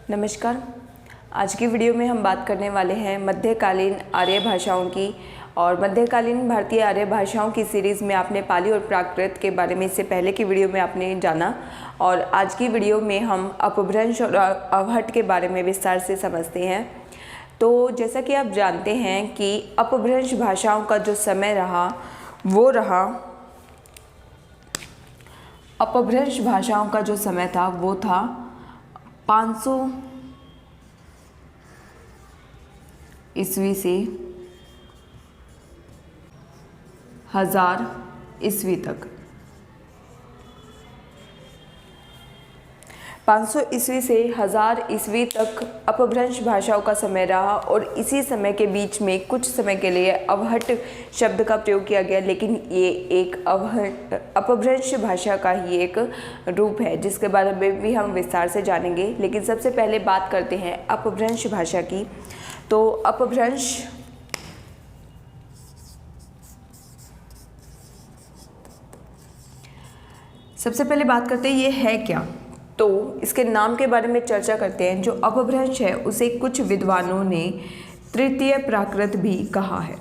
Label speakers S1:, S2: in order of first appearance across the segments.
S1: नमस्कार। आज की वीडियो में हम बात करने वाले हैं मध्यकालीन आर्य भाषाओं की। और मध्यकालीन भारतीय आर्य भाषाओं की सीरीज़ में आपने पाली और प्राकृत के बारे में इससे पहले की वीडियो में आपने जाना, और आज की वीडियो में हम अपभ्रंश और अवहट के बारे में विस्तार से समझते हैं। तो जैसा कि आप जानते हैं कि अपभ्रंश भाषाओं का जो समय रहा वो रहा, अपभ्रंश भाषाओं का जो समय था वो था 500 ईस्वी से 1000 ईस्वी तक। 500 ईस्वी से 1000 ईस्वी तक अपभ्रंश भाषाओं का समय रहा, और इसी समय के बीच में कुछ समय के लिए अवहट शब्द का प्रयोग किया गया। लेकिन ये एक अपभ्रंश भाषा का ही एक रूप है जिसके बारे में भी हम विस्तार से जानेंगे। लेकिन सबसे पहले बात करते हैं अपभ्रंश भाषा की। तो अपभ्रंश सबसे पहले बात करते हैं ये है क्या। तो इसके नाम के बारे में चर्चा करते हैं। जो अपभ्रंश है उसे कुछ विद्वानों ने तृतीय प्राकृत भी कहा है।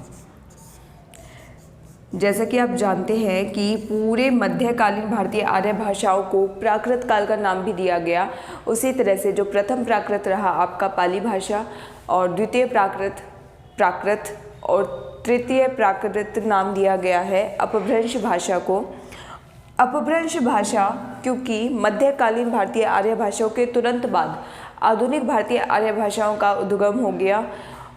S1: जैसा कि आप जानते हैं कि पूरे मध्यकालीन भारतीय आर्य भाषाओं को प्राकृत काल का नाम भी दिया गया। उसी तरह से जो प्रथम प्राकृत रहा आपका पाली भाषा, और द्वितीय प्राकृत और तृतीय प्राकृत नाम दिया गया है अपभ्रंश भाषा को। अपभ्रंश भाषा क्योंकि मध्यकालीन भारतीय आर्य भाषाओं के तुरंत बाद आधुनिक भारतीय आर्य भाषाओं का उद्गम हो गया,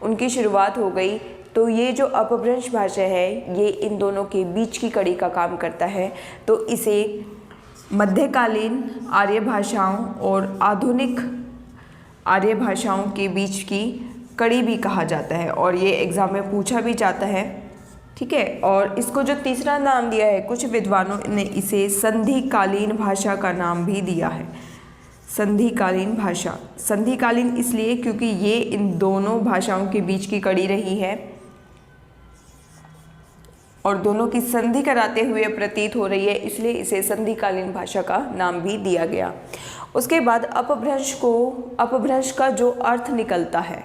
S1: उनकी शुरुआत हो गई। तो ये जो अपभ्रंश भाषा है ये इन दोनों के बीच की कड़ी का काम करता है। तो इसे मध्यकालीन आर्य भाषाओं और आधुनिक आर्य भाषाओं के बीच की कड़ी भी कहा जाता है, और ये एग्ज़ाम में पूछा भी जाता है। ठीक है। और इसको जो तीसरा नाम दिया है, कुछ विद्वानों ने इसे संधिकालीन भाषा का नाम भी दिया है। संधिकालीन भाषा, संधिकालीन इसलिए क्योंकि ये इन दोनों भाषाओं के बीच की कड़ी रही है और दोनों की संधि कराते हुए प्रतीत हो रही है, इसलिए इसे संधिकालीन भाषा का नाम भी दिया गया। उसके बाद अपभ्रंश का जो अर्थ निकलता है,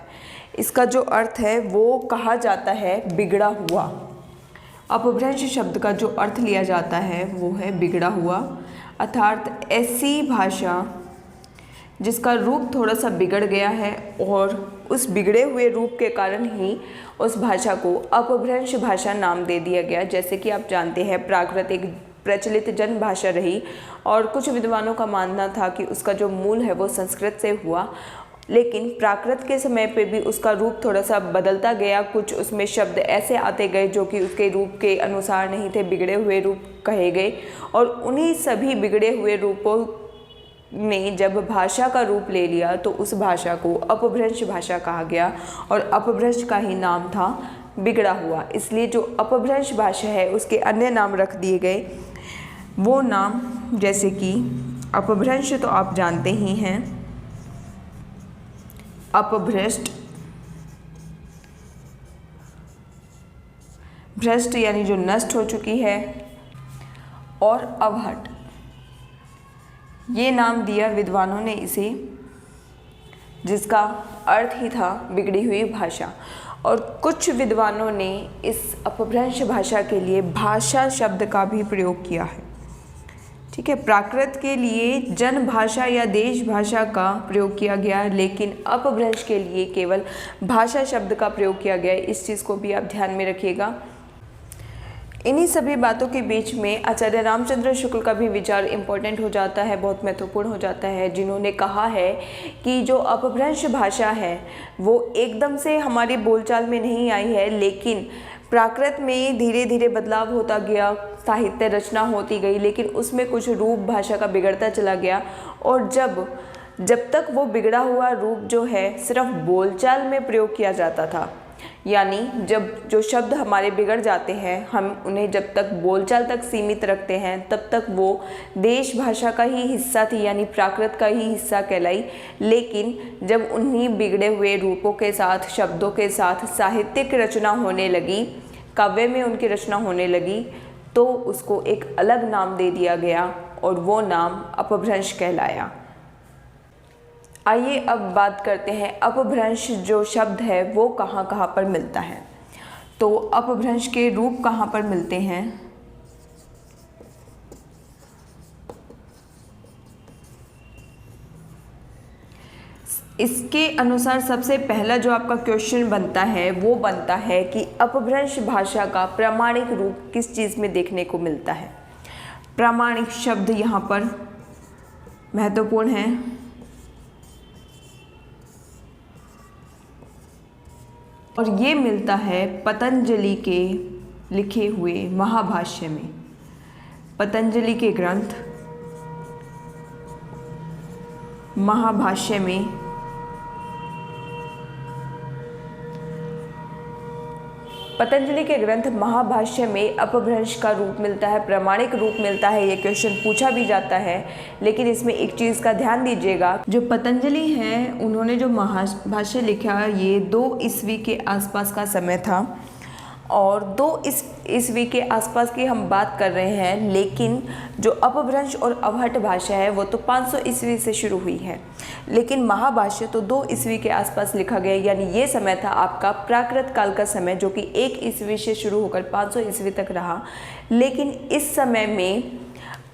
S1: इसका जो अर्थ है वो कहा जाता है बिगड़ा हुआ। अपभ्रंश शब्द का जो अर्थ लिया जाता है वो है बिगड़ा हुआ, अर्थात ऐसी भाषा जिसका रूप थोड़ा सा बिगड़ गया है, और उस बिगड़े हुए रूप के कारण ही उस भाषा को अपभ्रंश भाषा नाम दे दिया गया। जैसे कि आप जानते हैं प्राकृत एक प्रचलित जन भाषा रही, और कुछ विद्वानों का मानना था कि उसका जो मूल है वो संस्कृत से हुआ, लेकिन प्राकृत के समय पे भी उसका रूप थोड़ा सा बदलता गया। कुछ उसमें शब्द ऐसे आते गए जो कि उसके रूप के अनुसार नहीं थे, बिगड़े हुए रूप कहे गए, और उन्हीं सभी बिगड़े हुए रूपों ने जब भाषा का रूप ले लिया तो उस भाषा को अपभ्रंश भाषा कहा गया, और अपभ्रंश का ही नाम था बिगड़ा हुआ। इसलिए जो अपभ्रंश भाषा है उसके अन्य नाम रख दिए गए। वो नाम जैसे कि अपभ्रंश तो आप जानते ही हैं, अपभ्रष्ट, भ्रष्ट यानी जो नष्ट हो चुकी है, और अवहट, ये नाम दिया विद्वानों ने इसे, जिसका अर्थ ही था बिगड़ी हुई भाषा। और कुछ विद्वानों ने इस अपभ्रंश भाषा के लिए भाषा शब्द का भी प्रयोग किया है। ठीक है। प्राकृत के लिए जन भाषा या देश भाषा का प्रयोग किया गया, लेकिन अपभ्रंश के लिए केवल भाषा शब्द का प्रयोग किया गया। इस चीज़ को भी आप ध्यान में रखिएगा। इन्हीं सभी बातों के बीच में आचार्य रामचंद्र शुक्ल का भी विचार इम्पोर्टेंट हो जाता है, बहुत महत्वपूर्ण हो जाता है, जिन्होंने कहा है कि जो अपभ्रंश भाषा है वो एकदम से हमारी बोलचाल में नहीं आई है, लेकिन प्राकृत में धीरे धीरे बदलाव होता गया, साहित्य रचना होती गई, लेकिन उसमें कुछ रूप भाषा का बिगड़ता चला गया। और जब तक वो बिगड़ा हुआ रूप जो है सिर्फ बोलचाल में प्रयोग किया जाता था, यानी जब जो शब्द हमारे बिगड़ जाते हैं हम उन्हें जब तक बोलचाल तक सीमित रखते हैं तब तक वो देश भाषा का ही हिस्सा थी, यानी प्राकृत का ही हिस्सा कहलाई। लेकिन जब उन्हीं बिगड़े हुए रूपों के साथ, शब्दों के साथ साहित्यिक रचना होने लगी, काव्य में उनकी रचना होने लगी, तो उसको एक अलग नाम दे दिया गया और वो नाम अपभ्रंश कहलाया। आइए अब बात करते हैं अपभ्रंश जो शब्द है वो कहाँ कहाँ पर मिलता है। तो अपभ्रंश के रूप कहाँ पर मिलते हैं? इसके अनुसार सबसे पहला जो आपका क्वेश्चन बनता है वो बनता है कि अपभ्रंश भाषा का प्रामाणिक रूप किस चीज़ में देखने को मिलता है। प्रामाणिक शब्द यहाँ पर महत्वपूर्ण है। और ये मिलता है पतंजलि के लिखे हुए महाभाष्य में। पतंजलि के ग्रंथ महाभाष्य में पतंजलि के ग्रंथ महाभाष्य में अपभ्रंश का रूप मिलता है, प्रामाणिक रूप मिलता है। ये क्वेश्चन पूछा भी जाता है, लेकिन इसमें एक चीज़ का ध्यान दीजिएगा, जो पतंजलि हैं उन्होंने जो महाभाष्य लिखा ये 2 ईस्वी के आसपास का समय था, और 2 ईस्वी के आसपास की हम बात कर रहे हैं। लेकिन जो अपभ्रंश और अवहट भाषा है वो तो 500 ईस्वी से शुरू हुई है, लेकिन महाभाष्य तो 2 ईस्वी के आसपास लिखा गया। यानी ये समय था आपका प्राकृत काल का समय, जो कि 1 ईस्वी से शुरू होकर 500 ईस्वी तक रहा। लेकिन इस समय में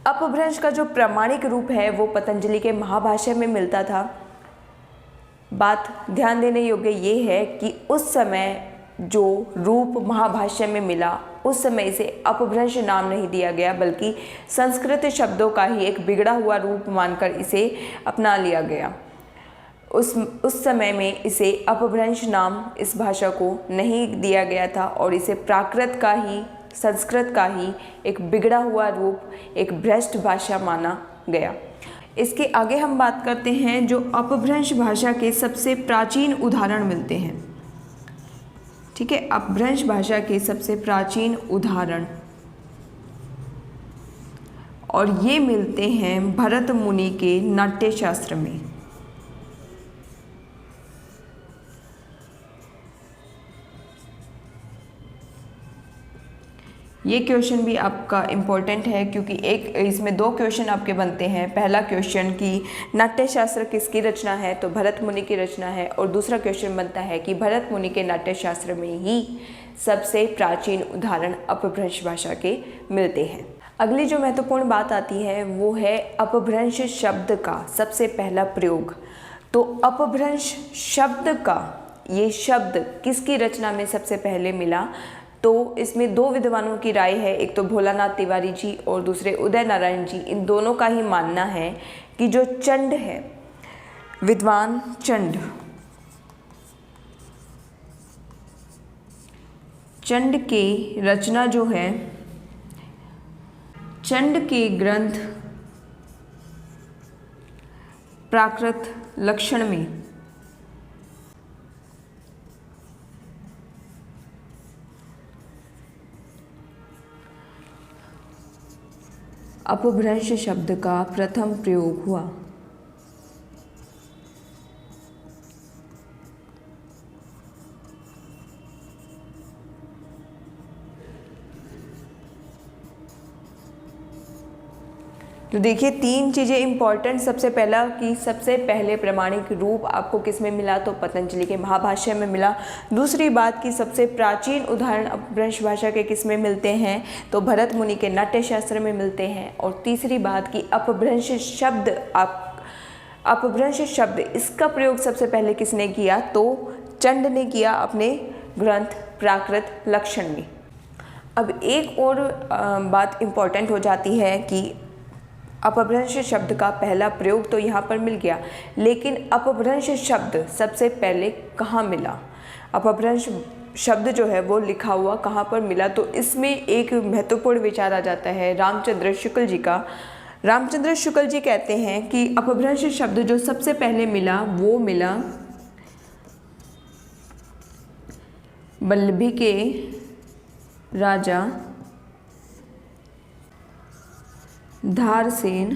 S1: अपभ्रंश का जो प्रामाणिक रूप है वो पतंजलि के महाभाष्य में मिलता था। बात ध्यान देने योग्य ये है कि उस समय जो रूप महाभाष्य में मिला उस समय इसे अपभ्रंश नाम नहीं दिया गया, बल्कि संस्कृत शब्दों का ही एक बिगड़ा हुआ रूप मानकर इसे अपना लिया गया। उस समय में इसे अपभ्रंश नाम इस भाषा को नहीं दिया गया था, और इसे प्राकृत का ही, संस्कृत का ही एक बिगड़ा हुआ रूप, एक भ्रष्ट भाषा माना गया। इसके आगे हम बात करते हैं जो अपभ्रंश भाषा के सबसे प्राचीन उदाहरण मिलते हैं। ठीक है, अपभ्रंश भाषा के सबसे प्राचीन उदाहरण, और ये मिलते हैं भरत मुनि के नाट्यशास्त्र में। ये क्वेश्चन भी आपका इम्पोर्टेंट है, क्योंकि इसमें 2 क्वेश्चन आपके बनते हैं। पहला क्वेश्चन कि नाट्यशास्त्र किसकी रचना है, तो भरत मुनि की रचना है, और दूसरा क्वेश्चन बनता है कि भरत मुनि के नाट्यशास्त्र में ही सबसे प्राचीन उदाहरण अपभ्रंश भाषा के मिलते हैं। अगली जो महत्वपूर्ण बात आती है वो है अपभ्रंश शब्द का सबसे पहला प्रयोग। तो अपभ्रंश शब्द का ये शब्द किसकी रचना में सबसे पहले मिला, तो इसमें 2 विद्वानों की राय है, एक तो भोलानाथ तिवारी जी और दूसरे उदय नारायण जी। इन दोनों का ही मानना है कि जो चंड है, विद्वान चंड के रचना जो है, चंड के ग्रंथ प्राकृत लक्षण में अपभ्रंश शब्द का प्रथम प्रयोग हुआ। तो देखिए 3 चीज़ें इंपॉर्टेंट। सबसे पहला कि सबसे पहले प्रमाणिक रूप आपको किस में मिला, तो पतंजलि के महाभाष्य में मिला। दूसरी बात कि सबसे प्राचीन उदाहरण अपभ्रंश भाषा के किस में मिलते हैं, तो भरत मुनि के नाट्यशास्त्र में मिलते हैं। और तीसरी बात कि अपभ्रंश शब्द इसका प्रयोग सबसे पहले किसने किया, तो चंड ने किया अपने ग्रंथ प्राकृत लक्षण में। अब एक और बात इम्पॉर्टेंट हो जाती है कि अपभ्रंश शब्द का पहला प्रयोग तो यहाँ पर मिल गया, लेकिन अपभ्रंश शब्द सबसे पहले कहाँ मिला, अपभ्रंश शब्द जो है वो लिखा हुआ कहाँ पर मिला, तो इसमें एक महत्वपूर्ण विचार आ जाता है रामचंद्र शुक्ल जी का। रामचंद्र शुक्ल जी कहते हैं कि अपभ्रंश शब्द जो सबसे पहले मिला वो मिला वल्लभी के राजा धारसेन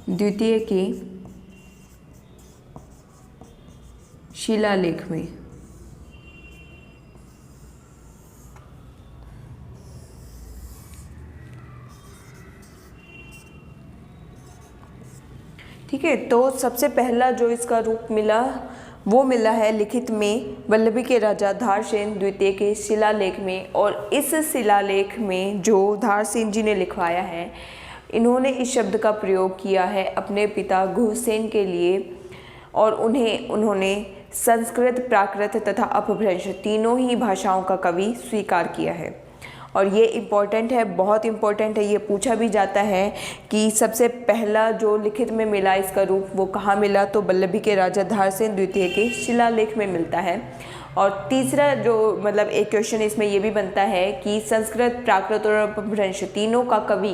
S1: द्वितीय के शिलालेख में। ठीक है, तो सबसे पहला जो इसका रूप मिला वो मिला है लिखित में वल्लभी के राजा धारसेन द्वितीय के शिलालेख में। और इस शिलालेख में जो धारसेन जी ने लिखवाया है, इन्होंने इस शब्द का प्रयोग किया है अपने पिता घुसेन के लिए, और उन्होंने संस्कृत, प्राकृत तथा अपभ्रंश तीनों ही भाषाओं का कवि स्वीकार किया है। और ये इम्पॉर्टेंट है, बहुत इम्पॉर्टेंट है। ये पूछा भी जाता है कि सबसे पहला जो लिखित में मिला इसका रूप वो कहाँ मिला, तो वल्लभी के राजा धारसेन द्वितीय के शिलालेख में मिलता है। और तीसरा जो मतलब एक क्वेश्चन इसमें ये भी बनता है कि संस्कृत, प्राकृत और अपभ्रंश तीनों का कवि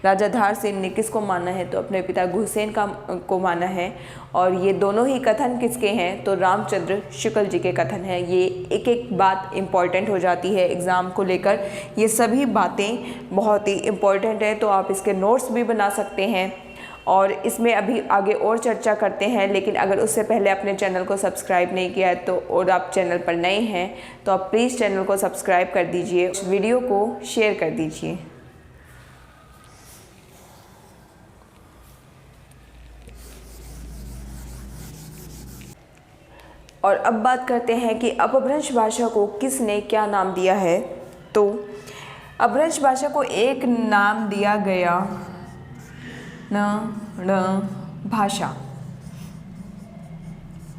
S1: राजा धारसेन ने किसको माना है, तो अपने पिता घुसेन को माना है। और ये दोनों ही कथन किसके हैं, तो रामचंद्र शुक्ल जी के कथन हैं। ये एक एक बात इम्पॉर्टेंट हो जाती है एग्ज़ाम को लेकर, ये सभी बातें बहुत ही इम्पॉर्टेंट है, तो आप इसके नोट्स भी बना सकते हैं। और इसमें अभी आगे और चर्चा करते हैं, लेकिन अगर उससे पहले अपने चैनल को सब्सक्राइब नहीं किया है तो, और आप चैनल पर नए हैं तो आप प्लीज़ चैनल को सब्सक्राइब कर दीजिए, इस वीडियो को शेयर कर दीजिए। और अब बात करते हैं कि अपभ्रंश भाषा को किसने क्या नाम दिया है। तो अपभ्रंश भाषा को एक नाम दिया गया न भाषा,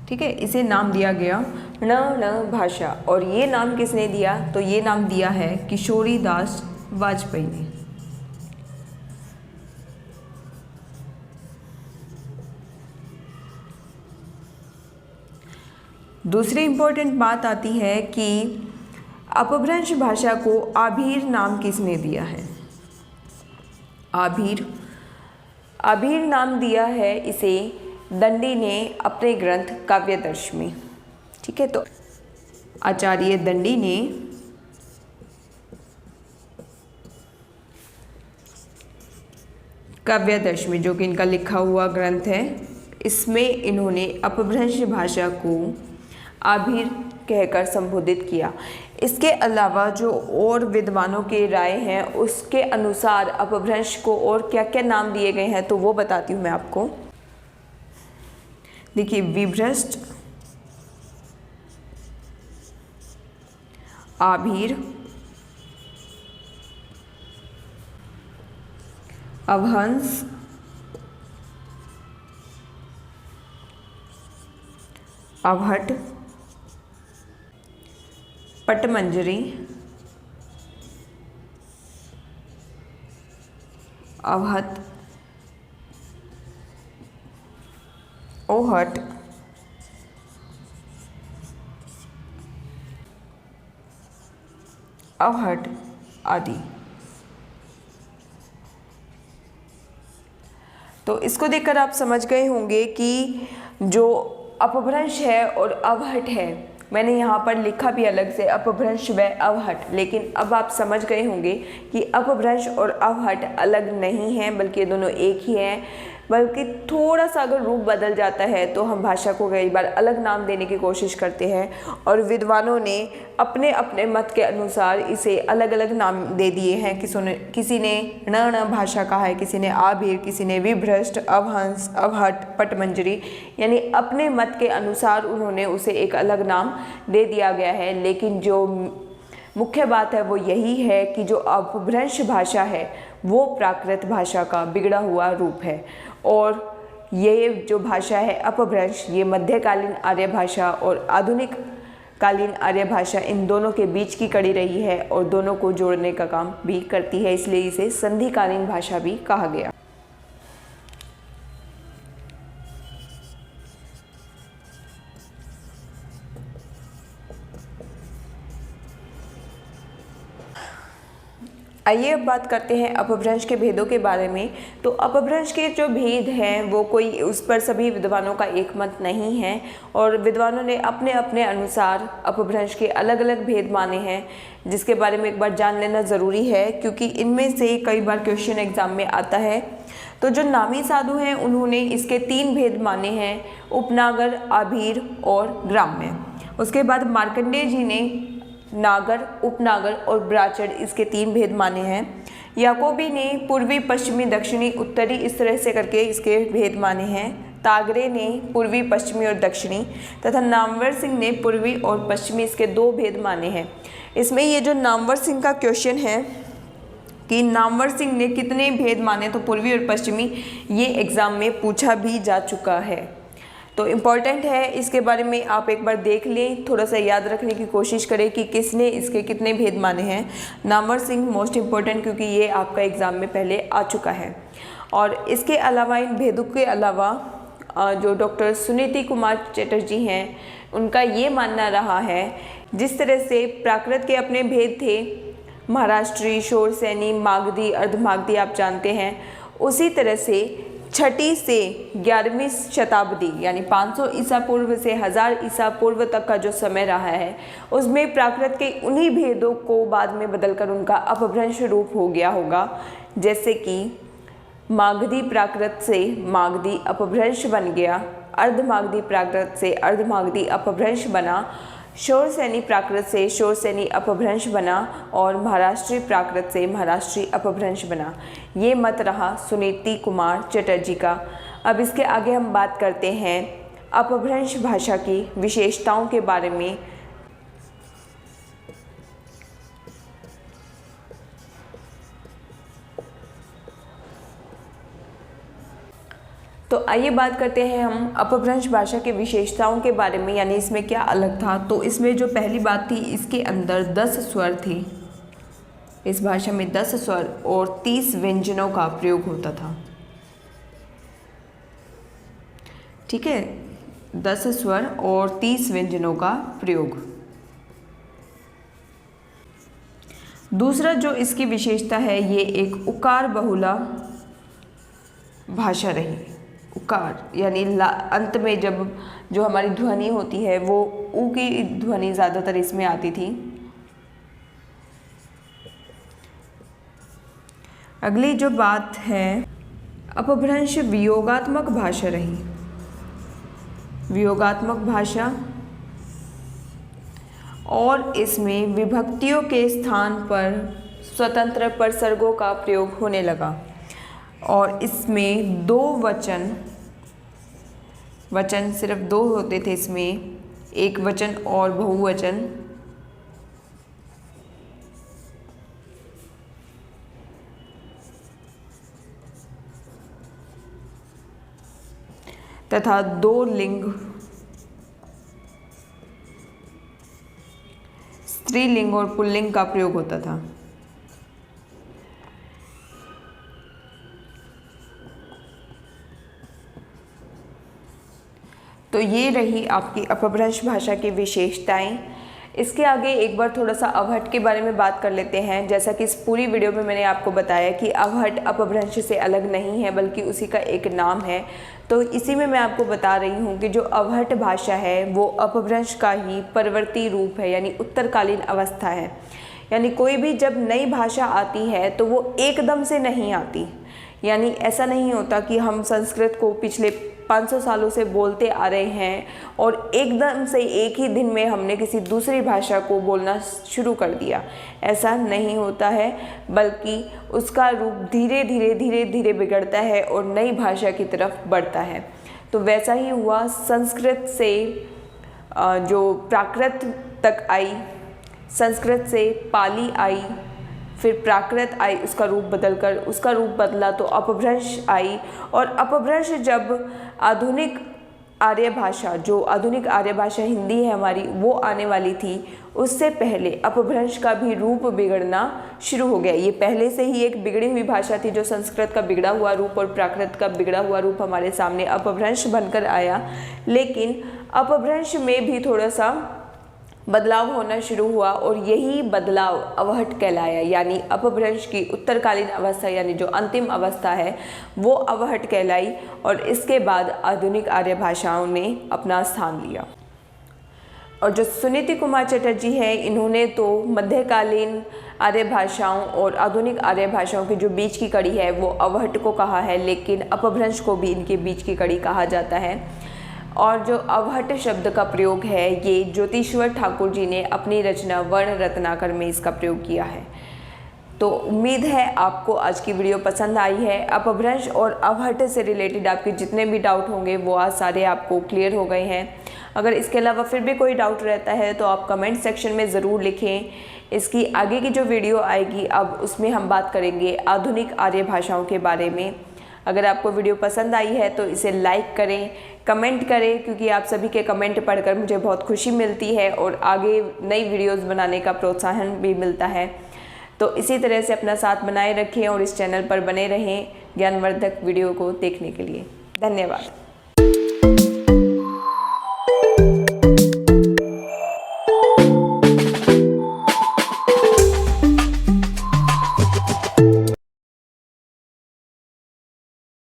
S1: ठीक है, इसे नाम दिया गया न भाषा। और ये नाम किसने दिया, तो ये नाम दिया है किशोरी दास वाजपेयी ने। दूसरी इम्पोर्टेंट बात आती है कि अपभ्रंश भाषा को आभीर नाम किसने दिया है। आभीर नाम दिया है इसे दंडी ने अपने ग्रंथ काव्यदर्श में, ठीक है। तो आचार्य दंडी ने काव्यदर्श में, जो कि इनका लिखा हुआ ग्रंथ है, इसमें इन्होंने अपभ्रंश भाषा को आभीर कहकर संबोधित किया। इसके अलावा जो और विद्वानों के राय हैं उसके अनुसार अपभ्रंश को और क्या क्या नाम दिए गए हैं, तो वो बताती हूँ मैं आपको। देखिए, विभ्रष्ट, आभीर, अवहंस, अवहट, पटमंजरी, अवहत, ओहट, अवहट आदि। तो इसको देखकर आप समझ गए होंगे कि जो अपभ्रंश है और अवहट है, मैंने यहाँ पर लिखा भी अलग से अपभ्रंश व अवहट, लेकिन अब आप समझ गए होंगे कि अपभ्रंश और अवहट अलग नहीं हैं, बल्कि ये दोनों एक ही हैं। बल्कि थोड़ा सा अगर रूप बदल जाता है तो हम भाषा को कई बार अलग नाम देने की कोशिश करते हैं, और विद्वानों ने अपने अपने मत के अनुसार इसे अलग अलग नाम दे दिए हैं। किसी ने न भाषा कहा है, किसी ने आभीर, किसी ने विभ्रष्ट, अवहंस, अवहट, पटमंजरी, यानी अपने मत के अनुसार उन्होंने उसे एक अलग नाम दे दिया गया है। लेकिन जो मुख्य बात है वो यही है कि जो अपभ्रंश भाषा है वो प्राकृत भाषा का बिगड़ा हुआ रूप है, और ये जो भाषा है अपभ्रंश, ये मध्यकालीन आर्य भाषा और आधुनिक कालीन आर्य भाषा, इन दोनों के बीच की कड़ी रही है और दोनों को जोड़ने का काम भी करती है, इसलिए इसे संधिकालीन भाषा भी कहा गया। आइए अब बात करते हैं अपभ्रंश के भेदों के बारे में। तो अपभ्रंश के जो भेद हैं वो कोई उस पर सभी विद्वानों का एक मत नहीं है, और विद्वानों ने अपने अपने अनुसार अपभ्रंश के अलग अलग भेद माने हैं, जिसके बारे में एक बार जान लेना ज़रूरी है, क्योंकि इनमें से कई बार क्वेश्चन एग्जाम में आता है। तो जो नामी साधु हैं उन्होंने इसके 3 भेद माने हैं, उपनागर, आभीर और ग्राम्य। उसके बाद मार्कंडेय जी ने नागर, उपनागर और ब्राचर, इसके 3 भेद माने हैं। याकोबी ने पूर्वी, पश्चिमी, दक्षिणी, उत्तरी इस तरह से करके इसके भेद माने हैं। तागरे ने पूर्वी, पश्चिमी और दक्षिणी तथा नामवर सिंह ने पूर्वी और पश्चिमी, इसके 2 भेद माने हैं। इसमें ये जो नामवर सिंह का क्वेश्चन है कि नामवर सिंह ने कितने भेद माने तो पूर्वी और पश्चिमी, ये एग्ज़ाम में पूछा भी जा चुका है। तो इम्पॉर्टेंट है, इसके बारे में आप एक बार देख लें, थोड़ा सा याद रखने की कोशिश करें कि किसने इसके कितने भेद माने हैं। नामवर सिंह मोस्ट इम्पॉर्टेंट, क्योंकि ये आपका एग्ज़ाम में पहले आ चुका है। और इसके अलावा, इन भेदों के अलावा जो डॉक्टर सुनीति कुमार चटर्जी हैं, उनका ये मानना रहा है जिस तरह से प्राकृत के अपने भेद थे, महाराष्ट्री, शोरसेनी, मागधी, अर्धमागधी आप जानते हैं, उसी तरह से 6ठी से 11वीं शताब्दी यानी 500 ईसा पूर्व से 1000 ईसा पूर्व तक का जो समय रहा है, उसमें प्राकृत के उन्हीं भेदों को बाद में बदलकर उनका अपभ्रंश रूप हो गया होगा। जैसे कि मागधी प्राकृत से मागधी अपभ्रंश बन गया, अर्धमागधी प्राकृत से अर्धमागधी अपभ्रंश बना, शोरसेनी प्राकृत से शोरसेनी अपभ्रंश बना और महाराष्ट्री प्राकृत से महाराष्ट्री अपभ्रंश बना। ये मत रहा सुनीति कुमार चटर्जी का। अब इसके आगे हम बात करते हैं अपभ्रंश भाषा की विशेषताओं के बारे में। तो आइए बात करते हैं हम अपभ्रंश भाषा की विशेषताओं के बारे में, यानी इसमें क्या अलग था। तो इसमें जो पहली बात थी, इसके अंदर 10 स्वर थे। इस भाषा में 10 स्वर और 30 व्यंजनों का प्रयोग होता था। ठीक है, 10 स्वर और 30 व्यंजनों का प्रयोग। दूसरा जो इसकी विशेषता है, ये एक उकार बहुला भाषा रही। उकार यानी अंत में जब जो हमारी ध्वनि होती है, वो ऊ की ध्वनि ज़्यादातर इसमें आती थी। अगली जो बात है, अपभ्रंश वियोगात्मक भाषा रही। वियोगात्मक भाषा, और इसमें विभक्तियों के स्थान पर स्वतंत्र प्रसर्गों का प्रयोग होने लगा। और इसमें 2 वचन सिर्फ 2 होते थे इसमें, एक वचन और बहुवचन। तथा 2 लिंग, स्त्रीलिंग और पुल्लिंग का प्रयोग होता था। तो ये रही आपकी अपभ्रंश भाषा की विशेषताएं। इसके आगे एक बार थोड़ा सा अवहट के बारे में बात कर लेते हैं। जैसा कि इस पूरी वीडियो में मैंने आपको बताया कि अवहट अपभ्रंश से अलग नहीं है, बल्कि उसी का एक नाम है। तो इसी में मैं आपको बता रही हूँ कि जो अवहट भाषा है वो अपभ्रंश का ही परवर्ती रूप है, यानी उत्तरकालीन अवस्था है। यानी कोई भी जब नई भाषा आती है तो वो एकदम से नहीं आती। यानी ऐसा नहीं होता कि हम संस्कृत को पिछले 500 सालों से बोलते आ रहे हैं और एकदम से एक ही दिन में हमने किसी दूसरी भाषा को बोलना शुरू कर दिया। ऐसा नहीं होता है, बल्कि उसका रूप धीरे धीरे बिगड़ता है और नई भाषा की तरफ बढ़ता है। तो वैसा ही हुआ, संस्कृत से जो प्राकृत तक आई, संस्कृत से पाली आई, फिर प्राकृत आई, उसका रूप बदलकर उसका रूप बदला तो अपभ्रंश आई। और अपभ्रंश जब आधुनिक आर्य भाषा, जो आधुनिक आर्य भाषा हिंदी है हमारी, वो आने वाली थी, उससे पहले अपभ्रंश का भी रूप बिगड़ना शुरू हो गया। ये पहले से ही एक बिगड़ी हुई भाषा थी, जो संस्कृत का बिगड़ा हुआ रूप और प्राकृत का बिगड़ा हुआ रूप हमारे सामने अपभ्रंश बनकर आया। लेकिन अपभ्रंश में भी थोड़ा सा बदलाव होना शुरू हुआ और यही बदलाव अवहट कहलाया। यानी अपभ्रंश की उत्तरकालीन अवस्था, यानी जो अंतिम अवस्था है, वो अवहट कहलाई। और इसके बाद आधुनिक आर्य भाषाओं ने अपना स्थान लिया। और जो सुनीति कुमार चटर्जी है, इन्होंने तो मध्यकालीन आर्य भाषाओं और आधुनिक आर्य भाषाओं के जो बीच की कड़ी है वो अवहट को कहा है, लेकिन अपभ्रंश को भी इनके बीच की कड़ी कहा जाता है। और जो अवहट शब्द का प्रयोग है, ये ज्योतिश्वर ठाकुर जी ने अपनी रचना वर्ण रत्नाकर में इसका प्रयोग किया है। तो उम्मीद है आपको आज की वीडियो पसंद आई है। अपभ्रंश और अवहट से रिलेटेड आपके जितने भी डाउट होंगे वो आज सारे आपको क्लियर हो गए हैं। अगर इसके अलावा फिर भी कोई डाउट रहता है तो आप कमेंट सेक्शन में ज़रूर लिखें। इसकी आगे की जो वीडियो आएगी अब उसमें हम बात करेंगे आधुनिक आर्य भाषाओं के बारे में। अगर आपको वीडियो पसंद आई है तो इसे लाइक करें, कमेंट करें, क्योंकि आप सभी के कमेंट पढ़कर मुझे बहुत खुशी मिलती है और आगे नई वीडियोस बनाने का प्रोत्साहन भी मिलता है। तो इसी तरह से अपना साथ बनाए रखें और इस चैनल पर बने रहें ज्ञानवर्धक वीडियो को देखने के लिए। धन्यवाद।